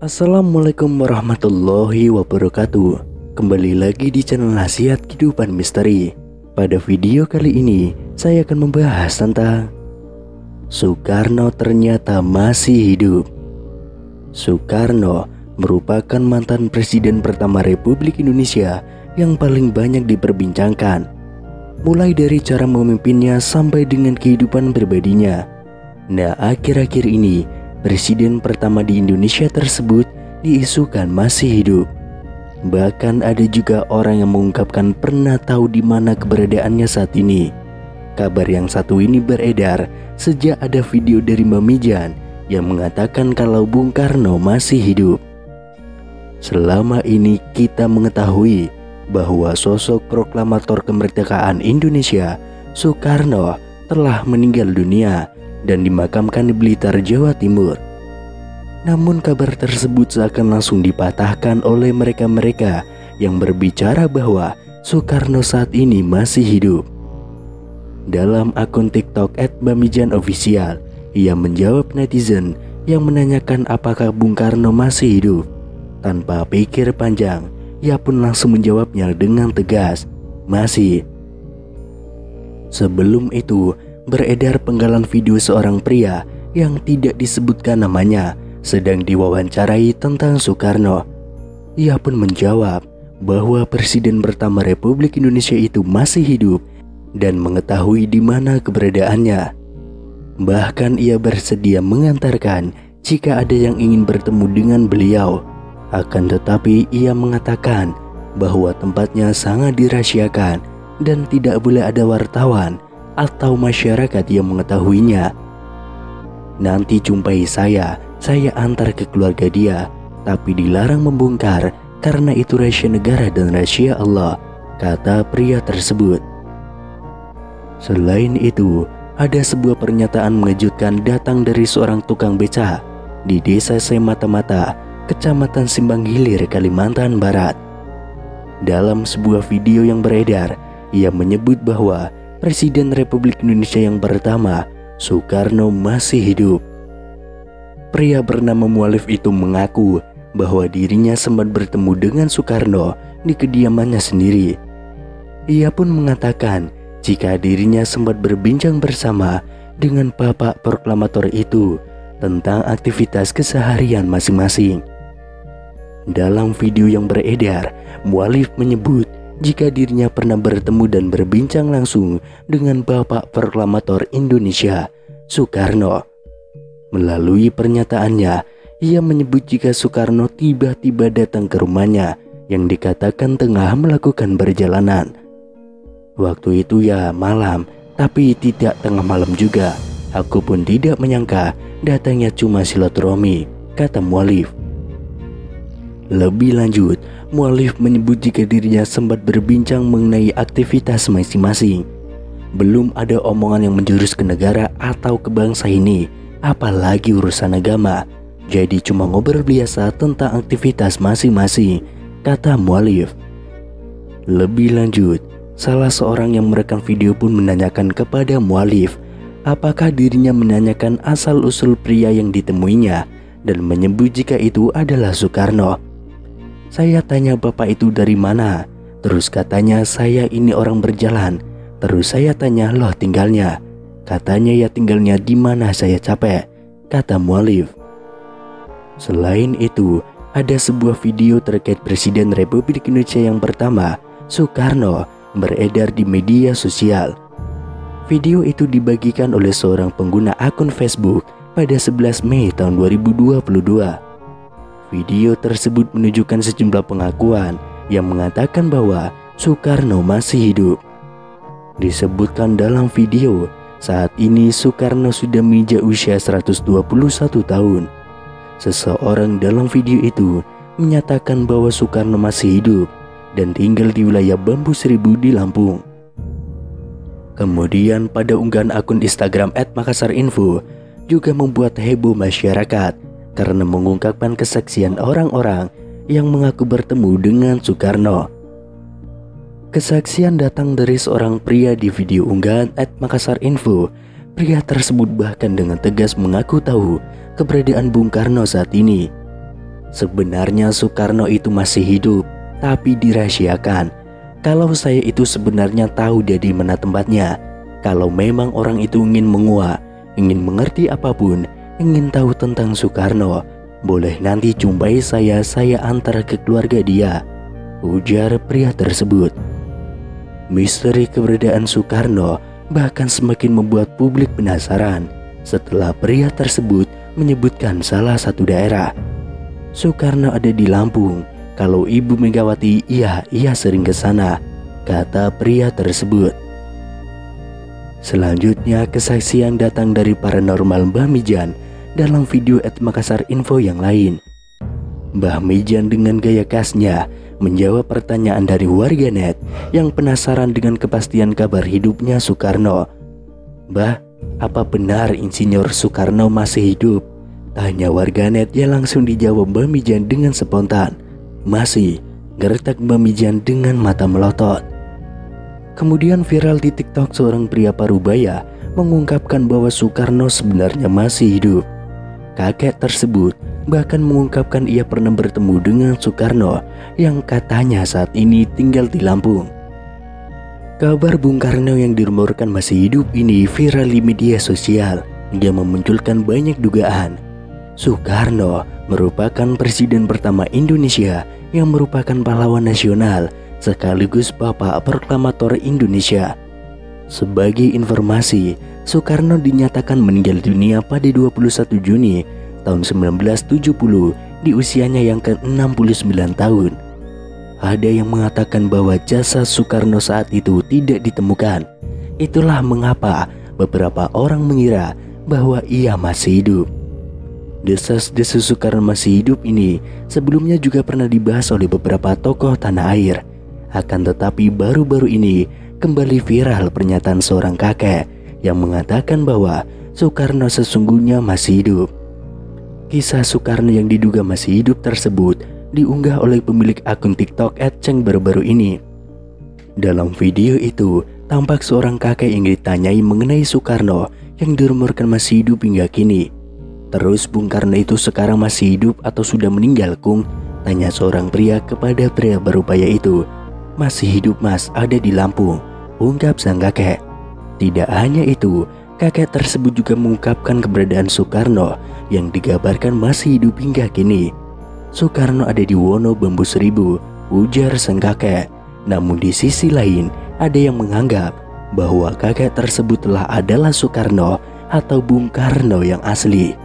Assalamualaikum warahmatullahi wabarakatuh. Kembali lagi di channel Nasihat Kehidupan Misteri. Pada video kali ini saya akan membahas tentang Soekarno ternyata masih hidup. Soekarno merupakan mantan presiden pertama Republik Indonesia yang paling banyak diperbincangkan, mulai dari cara memimpinnya sampai dengan kehidupan pribadinya. Nah, akhir-akhir ini presiden pertama di Indonesia tersebut diisukan masih hidup. Bahkan ada juga orang yang mengungkapkan pernah tahu di mana keberadaannya saat ini. Kabar yang satu ini beredar sejak ada video dari Mami Jan yang mengatakan kalau Bung Karno masih hidup. Selama ini kita mengetahui bahwa sosok proklamator kemerdekaan Indonesia, Soekarno, telah meninggal dunia dan dimakamkan di Blitar, Jawa Timur. Namun kabar tersebut seakan langsung dipatahkan oleh mereka-mereka yang berbicara bahwa Soekarno saat ini masih hidup. Dalam akun TikTok @bamijanofficial, ia menjawab netizen yang menanyakan apakah Bung Karno masih hidup. Tanpa pikir panjang, ia pun langsung menjawabnya dengan tegas, masih. Sebelum itu, beredar penggalan video seorang pria yang tidak disebutkan namanya sedang diwawancarai tentang Soekarno. Ia pun menjawab bahwa presiden pertama Republik Indonesia itu masih hidup dan mengetahui di mana keberadaannya. Bahkan ia bersedia mengantarkan jika ada yang ingin bertemu dengan beliau. Akan tetapi ia mengatakan bahwa tempatnya sangat dirahasiakan dan tidak boleh ada wartawan atau masyarakat yang mengetahuinya. Nanti jumpai saya antar ke keluarga dia, tapi dilarang membongkar karena itu rahasia negara dan rahasia Allah, kata pria tersebut. Selain itu, ada sebuah pernyataan mengejutkan datang dari seorang tukang beca di desa Semata-Mata, Kecamatan Simbang Hilir, Kalimantan Barat. Dalam sebuah video yang beredar, ia menyebut bahwa Presiden Republik Indonesia yang pertama, Soekarno, masih hidup. Pria bernama Mualif itu mengaku bahwa dirinya sempat bertemu dengan Soekarno di kediamannya sendiri. Ia pun mengatakan jika dirinya sempat berbincang bersama dengan bapak proklamator itu tentang aktivitas keseharian masing-masing. Dalam video yang beredar, Mualif menyebut jika dirinya pernah bertemu dan berbincang langsung dengan bapak proklamator Indonesia, Soekarno. Melalui pernyataannya, ia menyebut jika Soekarno tiba-tiba datang ke rumahnya yang dikatakan tengah melakukan perjalanan. Waktu itu ya malam, tapi tidak tengah malam juga. Aku pun tidak menyangka datangnya cuma silaturahmi, kata Mualif. Lebih lanjut, Mualif menyebut jika dirinya sempat berbincang mengenai aktivitas masing-masing. Belum ada omongan yang menjurus ke negara atau ke bangsa ini, apalagi urusan agama. Jadi cuma ngobrol biasa tentang aktivitas masing-masing, kata Mualif. Lebih lanjut, salah seorang yang merekam video pun menanyakan kepada Mualif apakah dirinya menanyakan asal-usul pria yang ditemuinya dan menyebut jika itu adalah Soekarno. Saya tanya bapak itu dari mana, terus katanya saya ini orang berjalan. Terus saya tanya loh tinggalnya, katanya ya tinggalnya di mana saya capek, kata Mualif. Selain itu, ada sebuah video terkait Presiden Republik Indonesia yang pertama, Soekarno, beredar di media sosial. Video itu dibagikan oleh seorang pengguna akun Facebook pada 11 Mei tahun 2022. Video tersebut menunjukkan sejumlah pengakuan yang mengatakan bahwa Soekarno masih hidup. Disebutkan dalam video, saat ini Soekarno sudah menginjak usia 121 tahun. Seseorang dalam video itu menyatakan bahwa Soekarno masih hidup dan tinggal di wilayah Bambu Seribu di Lampung. Kemudian pada unggahan akun Instagram @makassarinfo juga membuat heboh masyarakat karena mengungkapkan kesaksian orang-orang yang mengaku bertemu dengan Soekarno. Kesaksian datang dari seorang pria di video unggahan @makassarinfo. Pria tersebut bahkan dengan tegas mengaku tahu keberadaan Bung Karno saat ini. Sebenarnya Soekarno itu masih hidup, tapi dirahasiakan. Kalau saya itu sebenarnya tahu dia di mana tempatnya. Kalau memang orang itu ingin menguak, ingin mengerti apapun, ingin tahu tentang Soekarno, boleh nanti jumpai saya antar ke keluarga dia, ujar pria tersebut. Misteri keberadaan Soekarno bahkan semakin membuat publik penasaran setelah pria tersebut menyebutkan salah satu daerah. Soekarno ada di Lampung. Kalau Ibu Megawati, ia sering ke sana, kata pria tersebut. Selanjutnya, kesaksian datang dari paranormal Mbah Mijan dalam video @Makassar Info yang lain. Mbah Mijan dengan gaya khasnya menjawab pertanyaan dari warganet yang penasaran dengan kepastian kabar hidupnya Soekarno. "Mbah, apa benar Insinyur Soekarno masih hidup?" tanya warganet yang langsung dijawab Mbah Mijan dengan spontan. "Masih," gertak Mbah Mijan dengan mata melotot. Kemudian viral di TikTok seorang pria parubaya mengungkapkan bahwa Soekarno sebenarnya masih hidup. Kakek tersebut bahkan mengungkapkan ia pernah bertemu dengan Soekarno yang katanya saat ini tinggal di Lampung. Kabar Bung Karno yang dirumorkan masih hidup ini viral di media sosial hingga memunculkan banyak dugaan. Soekarno merupakan presiden pertama Indonesia yang merupakan pahlawan nasional sekaligus Bapak Proklamator Indonesia. Sebagai informasi, Soekarno dinyatakan meninggal dunia pada 21 Juni tahun 1970 di usianya yang ke-69 tahun. Ada yang mengatakan bahwa jasad Soekarno saat itu tidak ditemukan. Itulah mengapa beberapa orang mengira bahwa ia masih hidup. Desas-desus Soekarno masih hidup ini sebelumnya juga pernah dibahas oleh beberapa tokoh tanah air. Akan tetapi baru-baru ini kembali viral pernyataan seorang kakek yang mengatakan bahwa Soekarno sesungguhnya masih hidup. Kisah Soekarno yang diduga masih hidup tersebut diunggah oleh pemilik akun TikTok @ceng baru-baru ini. Dalam video itu, tampak seorang kakek yang ditanyai mengenai Soekarno yang dirumorkan masih hidup hingga kini. "Terus Bung Karno itu sekarang masih hidup atau sudah meninggal, Kung?" tanya seorang pria kepada pria berupaya itu. "Masih hidup Mas, ada di Lampung," ungkap sang kakek. Tidak hanya itu, kakek tersebut juga mengungkapkan keberadaan Soekarno yang digambarkan masih hidup hingga kini. "Soekarno ada di Wono Bambu Seribu," ujar sang kakek. Namun di sisi lain, ada yang menganggap bahwa kakek tersebut adalah Soekarno atau Bung Karno yang asli.